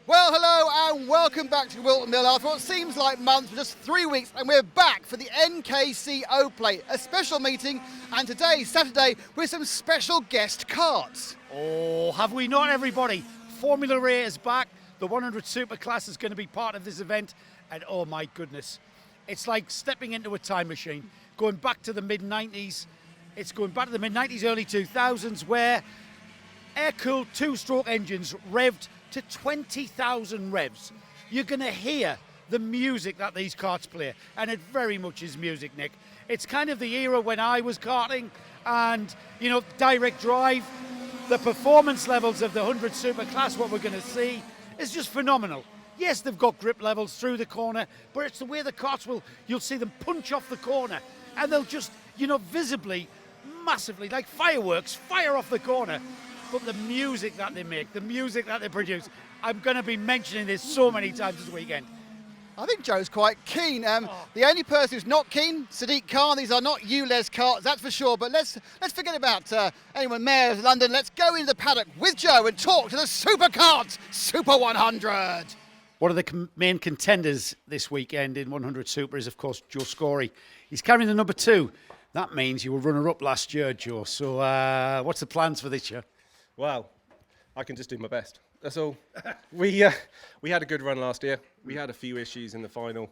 Well, hello and welcome back to Whilton Mill after what seems like months, for just 3 weeks, and we're back for the NKC O-Plate, a special meeting, and today, Saturday, with some special guest carts. Oh, have we not, everybody? Formula A is back. The 100 Super Class is going to be part of this event, and oh my goodness, it's like stepping into a time machine, going back to the mid-90s. It's going back to the mid-90s, early 2000s, where air-cooled two-stroke engines revved to 20,000 revs. You're going to hear the music that these karts play, and it very much is music, Nick. It's kind of the era when I was karting, and, you know, direct drive, the performance levels of the 100 Super Class, what we're going to see, is just phenomenal. Yes, they've got grip levels through the corner, but it's the way the karts you'll see them punch off the corner, and they'll just, you know, visibly, massively, like fireworks, fire off the corner. But the music that they make, the music that they produce, I'm going to be mentioning this so many times this weekend. I think Joe's quite keen. The only person who's not keen, Sadiq Khan. These are not ULEZ karts, that's for sure. But let's forget about anyone Mayor of London. Let's go into the paddock with Joe and talk to the Super Karts Super 100. One of the main contenders this weekend in 100 Super is, of course, Joe Scory. He's carrying the number 2. That means you were runner-up last year, Joe. So what's the plans for this year? Well, I can just do my best. That's all. We had a good run last year. We had a few issues in the final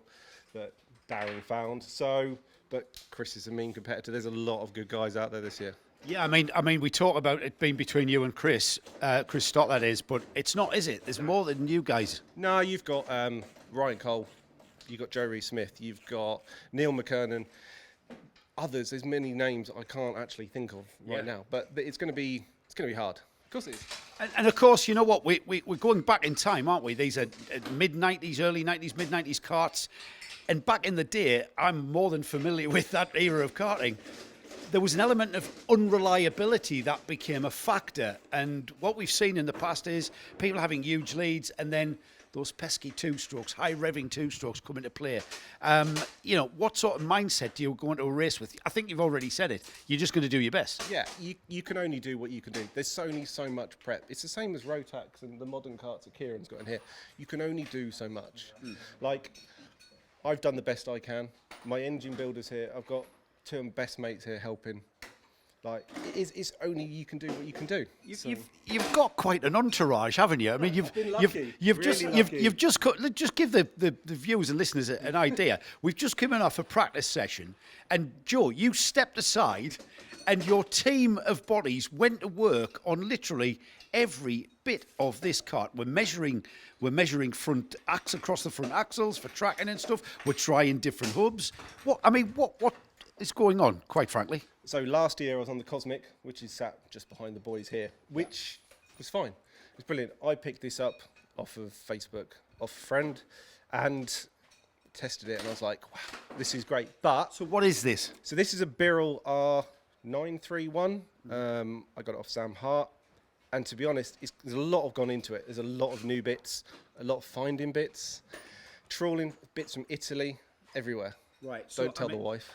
that Darren found. But Chris is a mean competitor. There's a lot of good guys out there this year. Yeah, I mean, we talk about it being between you and Chris Stott, that is, but it's not, is it? There's more than you guys. No, you've got Ryan Cole, you've got Joe Rees-Smith, you've got Neil McKernan, others. There's many names I can't actually think of right now, but it's going to be hard. Of course it is. And of course, you know what? We're going back in time, aren't we? These are mid-90s, early 90s, mid-90s karts. And back in the day, I'm more than familiar with that era of karting. There was an element of unreliability that became a factor. And what we've seen in the past is people having huge leads and then those pesky two-strokes, high-revving two-strokes come into play. You know, what sort of mindset do you go into a race with? I think you've already said it. You're just going to do your best. Yeah, you can only do what you can do. There's only so much prep. It's the same as Rotax and the modern karts that Kieran's got in here. You can only do so much. Like, I've done the best I can. My engine builder's here. I've got 2 of my best mates here helping. Like, it's only you can do what you can do. You've got quite an entourage, haven't you? I mean, you've just give the viewers and listeners an idea. We've just come in off a practice session, and Joe, you stepped aside, and your team of bodies went to work on literally every bit of this kart. We're measuring front axle across the front axles for tracking and stuff. We're trying different hubs. What is going on, quite frankly? So last year I was on the Cosmic, which is sat just behind the boys here, which was fine. It's brilliant. I picked this up off of Facebook, off a friend, and tested it, and I was like, wow, this is great. But So what is this? so this is a Birrell R931. I got it off Sam Hart. And to be honest, there's a lot of gone into it. There's a lot of new bits, a lot of finding bits, trawling bits from Italy, everywhere. Right. Don't tell the wife.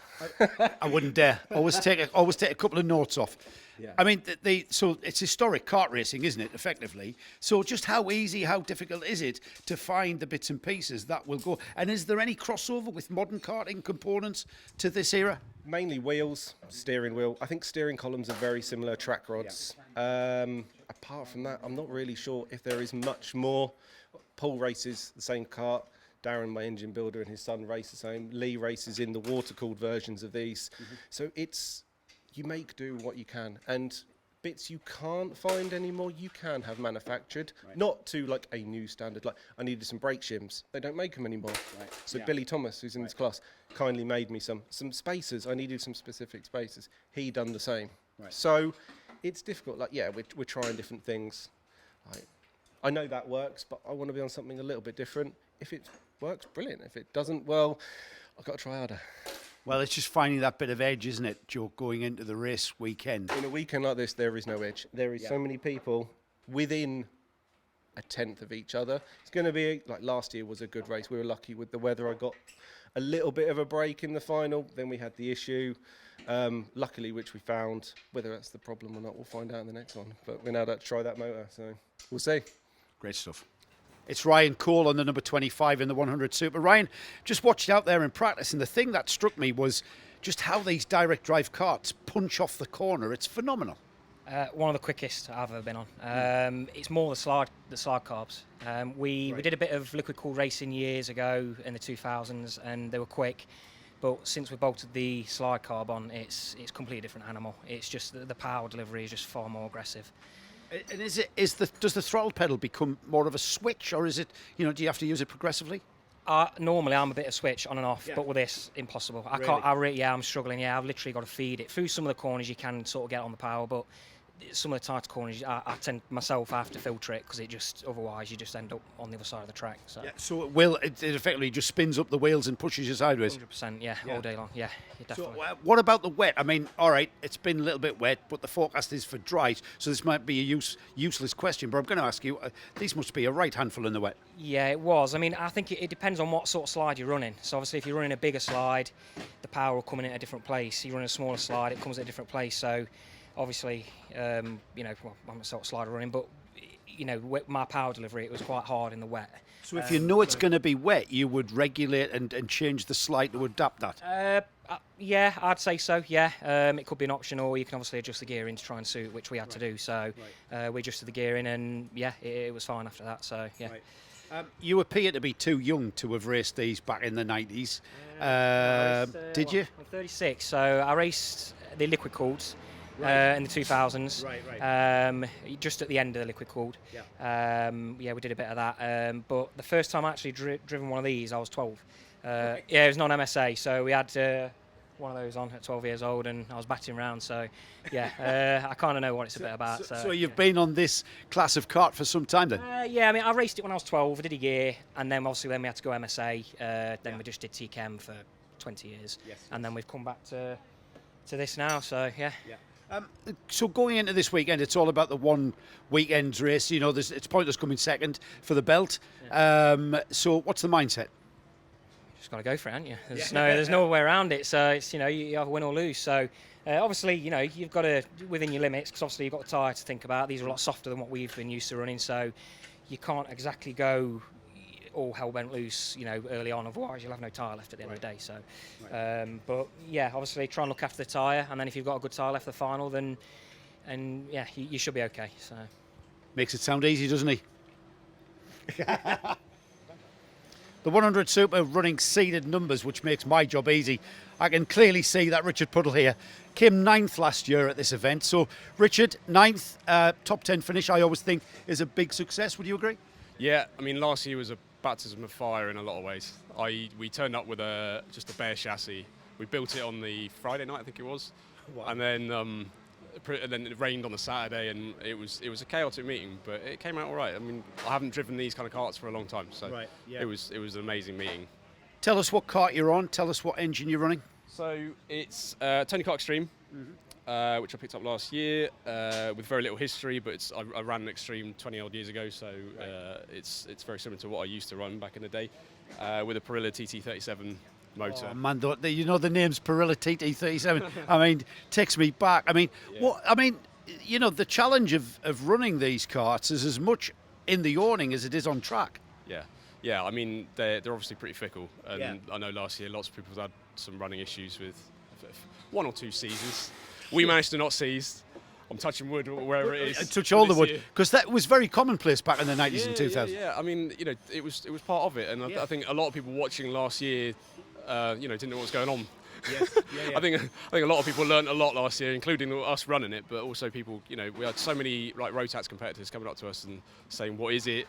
I wouldn't dare. Always take a couple of notes off. Yeah. I mean, so it's historic kart racing, isn't it, effectively? So just how easy, how difficult is it to find the bits and pieces that will go? And is there any crossover with modern karting components to this era? Mainly wheels, steering wheel. I think steering columns are very similar, track rods. Apart from that, I'm not really sure if there is much more. Paul races the same kart. Darren, my engine builder, and his son race the same. Lee races in the water-cooled versions of these. So you make do what you can. And bits you can't find anymore, you can have manufactured. Right. Not to like a new standard. Like, I needed some brake shims. They don't make them anymore. Right. So Billy Thomas, who's in this class, kindly made me some spacers. I needed some specific spacers. He done the same. Right. So it's difficult. Like, yeah, we're trying different things. I know that works, but I want to be on something a little bit different. If it works, brilliant. If it doesn't, well, I've got to try harder. Well, it's just finding that bit of edge, isn't it, Joe, going into the race weekend? In a weekend like this, there is no edge. There is so many people within a tenth of each other. It's going to be, like last year was a good race. We were lucky with the weather. I got a little bit of a break in the final. Then we had the issue, luckily, which we found. Whether that's the problem or not, we'll find out in the next one. But we're now about to try that motor, so we'll see. Great stuff. It's Ryan Cole on the number 25 in the 100 Super. Ryan, just watched out there in practice, and the thing that struck me was just how these direct drive karts punch off the corner. It's phenomenal. One of the quickest I've ever been on. It's more the slide carbs. We did a bit of liquid cooled racing years ago in the 2000s, and they were quick. But since we bolted the slide carb on, it's a completely different animal. It's just the power delivery is just far more aggressive. And does the throttle pedal become more of a switch, or is it, do you have to use it progressively? Normally I'm a bit of switch on and off, but with this, impossible. I can't. I'm struggling. Yeah, I've literally got to feed it through some of the corners. You can sort of get on the power, but some of the tighter corners, I tend myself I have to filter it because it just otherwise you just end up on the other side of the track. So, so it and just spins up the wheels and pushes you sideways. 100%, yeah, all day long. Yeah, definitely. So, what about the wet? I mean, all right, it's been a little bit wet, but the forecast is for dry. So this might be a useless question, but I'm going to ask you: these must be a right handful in the wet. Yeah, it was. I mean, I think it depends on what sort of slide you're running. So obviously, if you're running a bigger slide, the power will come in at a different place. You run a smaller slide, it comes at a different place. So obviously, I'm a sort of slider running, but my power delivery, it was quite hard in the wet. So if you know it's going to be wet, you would regulate and change the slide to adapt that? Yeah, I'd say so, yeah. It could be an option, or you can obviously adjust the gearing to try and suit, which we had to do. So we adjusted the gearing, and yeah, it was fine after that. So yeah. Right. You appear to be too young to have raced these back in the 90s. Did you? I'm 36, so I raced the liquid cooled. In the 2000s, just at the end of the liquid cooled. We did a bit of that. But the first time I actually driven one of these, I was 12. It was non-MSA, so we had one of those on at 12 years old, and I was batting around. So, I kind of know what it's a bit about. So you've been on this class of kart for some time then? I mean, I raced it when I was 12. I did a year, and then obviously we had to go MSA. Then we just did TChem for 20 years, and then we've come back to this now. So yeah. So going into this weekend, it's all about the one weekend race. It's pointless coming second for the belt. So what's the mindset? Just got to go for it, haven't you? There's no way around it. So it's you either win or lose. So obviously you've got to within your limits, because obviously you've got the tyre to think about. These are a lot softer than what we've been used to running. So you can't exactly go all hell went loose, early on. Otherwise, you'll have no tyre left at the end of the day. So, but yeah, obviously try and look after the tyre, and then if you've got a good tyre left for the final, then you should be okay. So makes it sound easy, doesn't he? The 100 Super running seeded numbers, which makes my job easy. I can clearly see that Richard Puddle here came 9th last year at this event. So, Richard, 9th, top 10 finish, I always think is a big success. Would you agree? Yeah, I mean, last year was a baptism of fire in a lot of ways. We turned up with just a bare chassis. We built it on the Friday night, I think it was, and then it rained on the Saturday, and it was a chaotic meeting, but it came out all right. I mean, I haven't driven these kind of karts for a long time, so it was an amazing meeting. Tell us what kart you're on. Tell us what engine you're running. So it's Tony Kart Extreme, which I picked up last year with very little history, but I ran an Extreme 20 odd years ago, so it's very similar to what I used to run back in the day, with a Pirelli TT37 motor. Oh man, the name's Pirelli TT37. I mean, takes me back. I mean, the challenge of running these karts is as much in the awning as it is on track. Yeah. I mean, they're obviously pretty fickle, and I know last year lots of people had some running issues with one or two seizes. We managed to not seize. I'm touching wood wherever it is. Touch all the wood, because that was very commonplace back in the 90s and 2000s. Yeah. I mean, it was part of it, and I think a lot of people watching last year, didn't know what was going on. I think a lot of people learnt a lot last year, including us running it, but also people. We had so many Rotax competitors coming up to us and saying, "What is it?"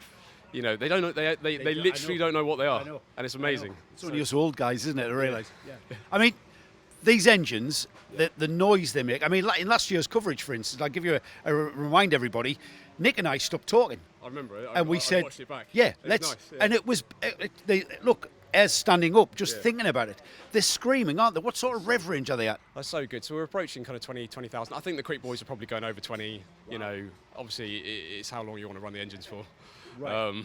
They don't know. They literally don't know what they are, and it's amazing. It's only us old guys, isn't it? I realise. Yeah. I mean, these engines, the noise they make. I mean, in last year's coverage, for instance, I'll give you remind everybody. Nick and I stopped talking. I remember it. And we said, watched it back. Yeah, let's. Nice, yeah. And it was. Look, as standing up, just thinking about it. They're screaming, aren't they? What sort of rev range are they at? That's so good. So we're approaching kind of 20,000. I think the Creek boys are probably going over 20. You know, obviously it's how long you want to run the engines for. Right.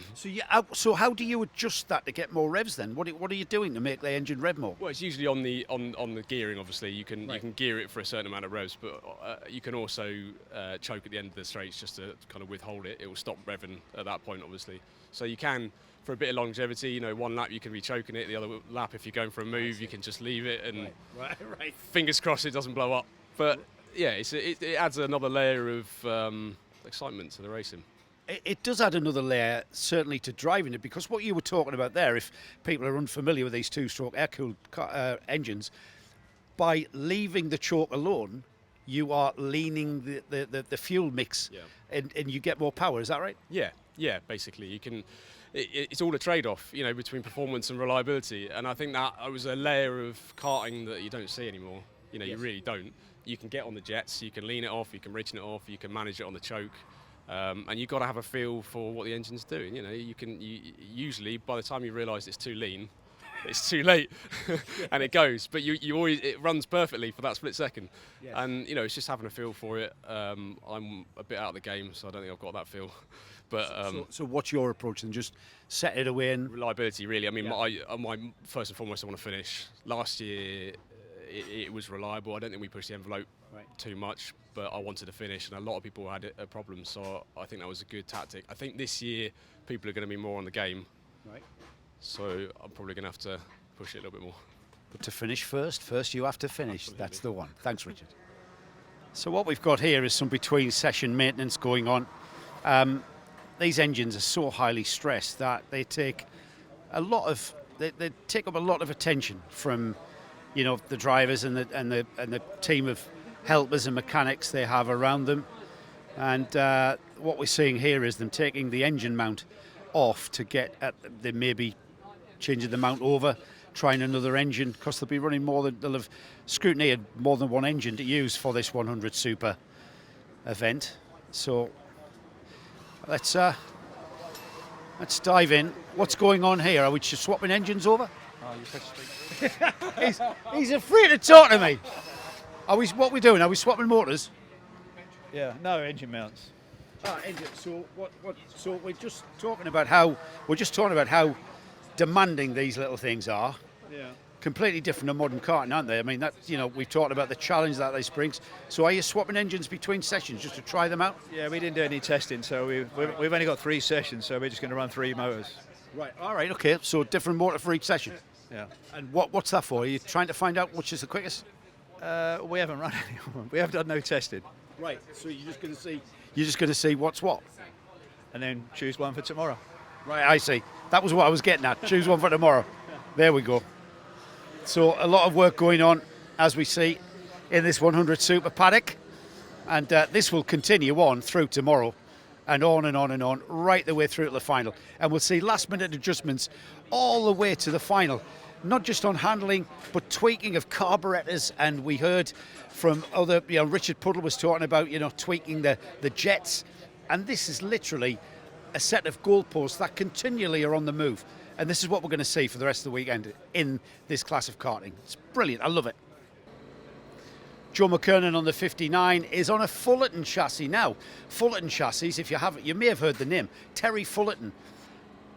So how do you adjust that to get more revs then? What are you doing to make the engine rev more? Well, it's usually on the gearing. Obviously, you can gear it for a certain amount of revs, but you can also choke at the end of the straights just to kind of withhold it. It will stop revving at that point, obviously. So you can, for a bit of longevity, you know, one lap you can be choking it, the other lap if you're going for a move, you can just leave it and Right. fingers crossed it doesn't blow up. But yeah, it adds another layer of excitement to the racing. It does add another layer, certainly, to driving it, because what you were talking about there, if people are unfamiliar with these two-stroke air-cooled engines, by leaving the choke alone, you are leaning the fuel mix, and you get more power. Is that right? Yeah. Basically, you can. It's all a trade-off, you know, between performance and reliability, and I think that was a layer of karting that you don't see anymore. You know, you really don't. You can get on the jets, you can lean it off, you can ridge it off, you can manage it on the choke. And you've got to have a feel for what the engine's doing. You know, usually by the time you realise it's too lean, it's too late, and it goes. But it runs perfectly for that split second. Yes. And you know, it's just having a feel for it. I'm a bit out of the game, so I don't think I've got that feel. But so what's your approach then? Just set it away and reliability, really. I mean, my first and foremost, I want to finish. Last year, it was reliable. I don't think we pushed the envelope too much, but I wanted to finish, and a lot of people had a problem, so I think that was a good tactic. I think this year people are going to be more on the game, so I'm probably going to have to push it a little bit more. But to finish first you have to finish. Absolutely. That's the one. Thanks, Richard. So what we've got here is some between session maintenance going on. These engines are so highly stressed that they take they take up a lot of attention from, you know, the drivers and the team of helpers and mechanics they have around them. And what we're seeing here is them taking the engine mount off to get at, they may be changing the mount over, trying another engine, because they'll be running they'll have scrutineered more than one engine to use for this 100 Super event. So let's dive in. What's going on here? Are we just swapping engines over? Oh, you pushed me. He's afraid to talk to me. What are we doing? Are we swapping motors? Yeah, no engine mounts. Engine. So So we're just talking about how demanding these little things are. Yeah. Completely different to modern karting, aren't they? I mean, we've talked about the challenge that this brings. So are you swapping engines between sessions just to try them out? Yeah, we didn't do any testing, so we've only got 3 sessions, so we're just going to run 3 motors. Right. All right. Okay. So different motor for each session. Yeah. And what's that for? Are you trying to find out which is the quickest? We haven't run any of them. We have done no testing. Right. So you're just going to see what's what, and then choose one for tomorrow. Right. I see. That was what I was getting at. Choose one for tomorrow. There we go. So a lot of work going on, as we see, in this 100 Super paddock, and this will continue on through tomorrow, and on and on and on, right the way through to the final. And we'll see last-minute adjustments all the way to the final, not just on handling, but tweaking of carburetors. And we heard from other, Richard Puddle was talking about, tweaking the jets. And this is literally a set of goalposts that continually are on the move. And this is what we're going to see for the rest of the weekend in this class of karting. It's brilliant. I love it. Joe McKernan on the 59 is on a Fullerton chassis. Now, Fullerton chassis, if you haven't, you may have heard the name, Terry Fullerton.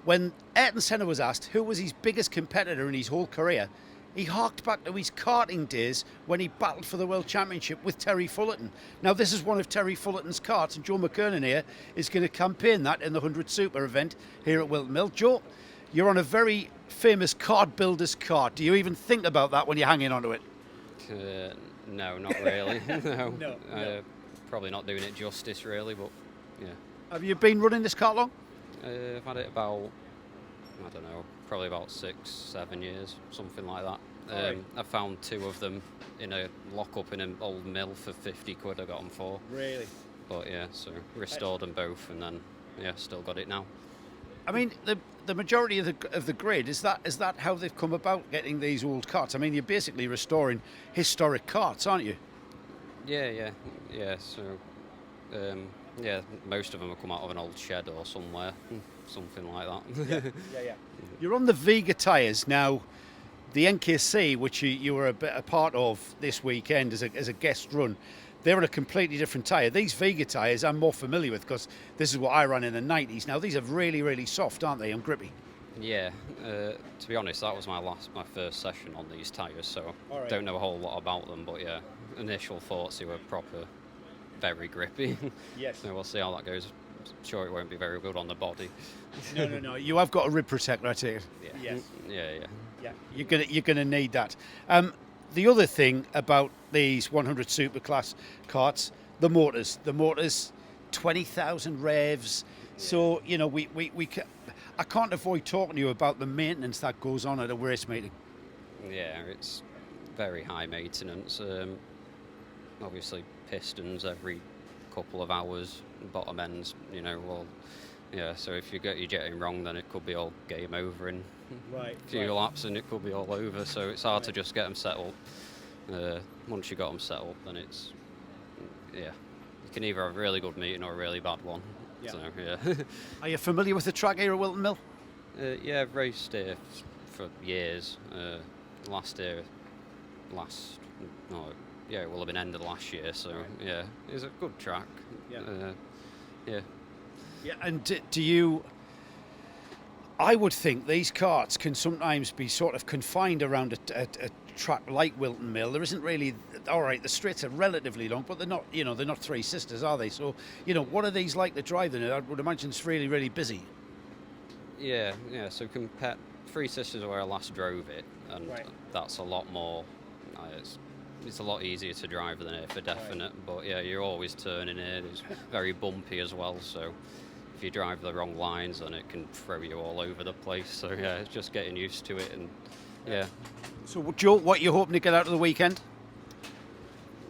When Ayrton Senna was asked who was his biggest competitor in his whole career, he harked back to his karting days when he battled for the World Championship with Terry Fullerton. Now, this is one of Terry Fullerton's karts, and Joe McKernan here is going to campaign that in the 100 Super event here at Whilton Mill. Joe, you're on a very famous kart builder's kart. Do you even think about that when you're hanging onto it? No, not really. No. No. Probably not doing it justice, really, but yeah. Have you been running this kart long? I've had it about, I don't know, probably about 6-7 years, something like that. Right. I found 2 of them in a lock-up in an old mill for 50 quid I got them for. Really? But yeah, so restored them both, and then, yeah, still got it now. I mean, the majority of the grid, is that how they've come about getting these old karts? I mean, you're basically restoring historic karts, aren't you? Yeah. So, yeah, most of them have come out of an old shed or somewhere, something like that. Yeah. You're on the Vega tyres now. The NKC, which you were a part of this weekend as a guest run, they're a completely different tyre. These Vega tyres I'm more familiar with because this is what I ran in the 90s. Now, these are really, really soft, aren't they, and grippy? Yeah, to be honest, that was my first session on these tyres, so All don't know a whole lot about them, but yeah, initial thoughts, they were proper, very grippy. Yes. So we'll see how that goes. Sure, it won't be very good on the body. No. You have got a rib protector, I take it. Yeah. Yes. Yeah. You're gonna need that. The other thing about these 100 Superclass karts, the motors, 20,000 revs. So you know I can't avoid talking to you about the maintenance that goes on at a race meeting. Yeah, it's very high maintenance. Obviously, pistons every couple of hours, bottom ends, yeah. So if you get your jetting wrong, then it could be all game over in a few laps, and it could be all over. So it's hard to just get them set up. Once you got them set up, then you can either have a really good meeting or a really bad one. Yeah. So yeah. Are you familiar with the track here at Whilton Mill? Yeah, I've raced here for years. It will have been end of last year. So yeah, it's a good track. Yeah. Yeah, and do you? I would think these karts can sometimes be sort of confined around a track like Whilton Mill. There isn't really. All right, the straights are relatively long, but they're not. They're not Three Sisters, are they? So what are these like to drive? Then I would imagine it's really, really busy. Yeah. So compare Three Sisters where I last drove it, and that's a lot more. It's a lot easier to drive than it for definite. But yeah, you're always turning it. It's very bumpy as well. So if you drive the wrong lines, then it can throw you all over the place. So yeah, it's just getting used to it, and yeah. So Joe, what are you hoping to get out of the weekend?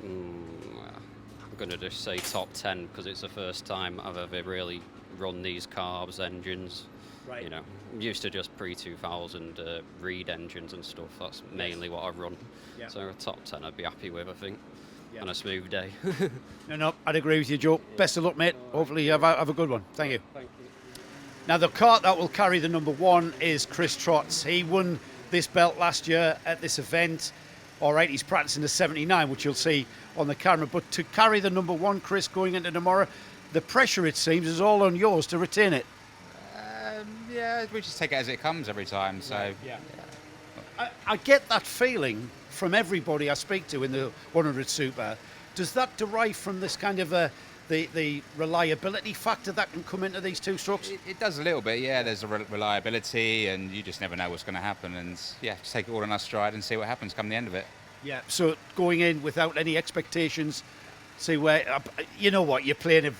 I'm going to just say top 10 because it's the first time I've ever really run these carbs engines. Right. I'm used to just pre-2000 Reed engines and stuff. That's mainly what I run. Yeah. So a top 10 I'd be happy with, I think, on a smooth day. No, I'd agree with you, Joe. Best of luck, mate. Hopefully you have a good one. Thank you. Thank you. Now, the kart that will carry the number 1 is Chris Trott's. He won this belt last year at this event. All right, he's practicing the 79, which you'll see on the camera. But to carry the number 1, Chris, going into tomorrow, the pressure, it seems, is all on yours to retain it. Yeah, we just take it as it comes every time. So Yeah. I get that feeling from everybody I speak to in the 100 Super. Does that derive from this kind of the reliability factor that can come into these two strokes? it does a little bit. Yeah, there's a reliability, and you just never know what's going to happen. And yeah, just take it all in our stride and see what happens come the end of it. Yeah. So going in without any expectations, see where you know what you're playing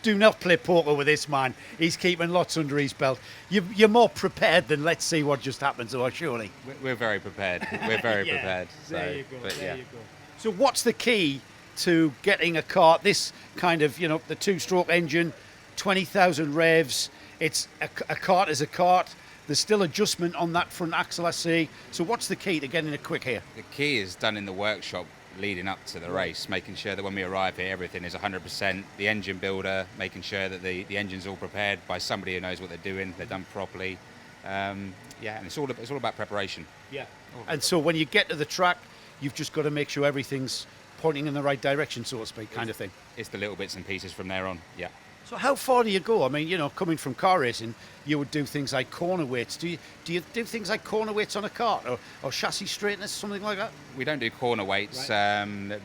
do not play poker with this man. He's keeping lots under his belt. You're more prepared than let's see what just happens, or surely. We're very prepared. We're very prepared. So, There you go. but There yeah. you go. So what's the key to getting a kart, this kind of, the 2-stroke engine, 20,000 revs? It's a kart is a kart. There's still adjustment on that front axle, I see. So what's the key to getting it quick here? The key is done in the workshop leading up to the race, making sure that when we arrive here, everything is 100%. The engine builder, making sure that the engine's all prepared by somebody who knows what they're doing, they're done properly. And it's all about preparation. Yeah. And so when you get to the track, you've just got to make sure everything's pointing in the right direction, so to speak, kind of thing. It's the little bits and pieces from there on. Yeah. So how far do you go? I mean, coming from car racing, you would do things like corner weights. Do you do things like corner weights on a kart or chassis straightness, something like that? We don't do corner weights. The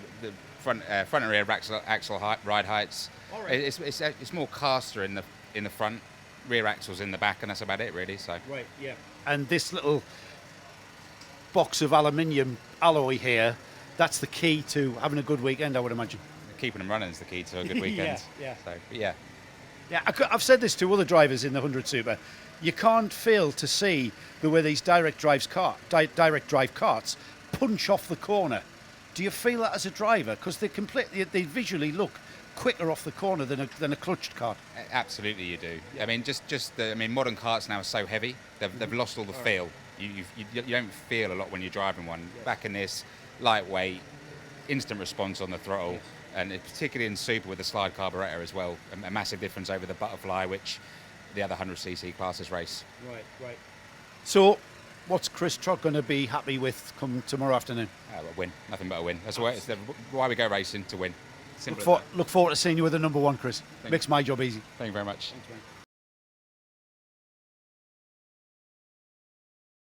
front and rear axle height, ride heights. All right. It's more caster in the front, rear axles in the back, and that's about it really. So. Right. Yeah. And this little box of aluminium alloy here, that's the key to having a good weekend, I would imagine. Keeping them running is the key to a good weekend. Yeah. So yeah. Yeah, I've said this to other drivers in the 100 Super. You can't fail to see the way these direct drive karts punch off the corner. Do you feel that as a driver? Because they visually look quicker off the corner than a clutched kart. Absolutely, you do. Yeah. I mean, modern karts now are so heavy; they've lost all the feel. You don't feel a lot when you're driving one. Yeah. Back in this, lightweight, instant response on the throttle. Yeah. And particularly in Super with the slide carburettor as well, a massive difference over the Butterfly, which the other 100cc classes race. Right. So, what's Chris Trott going to be happy with come tomorrow afternoon? A win, nothing but a win. That's why we go racing, to win. Simple as that. Look forward to seeing you with the number one, Chris. Thank Makes my job easy. Thank you very much. Thanks, man.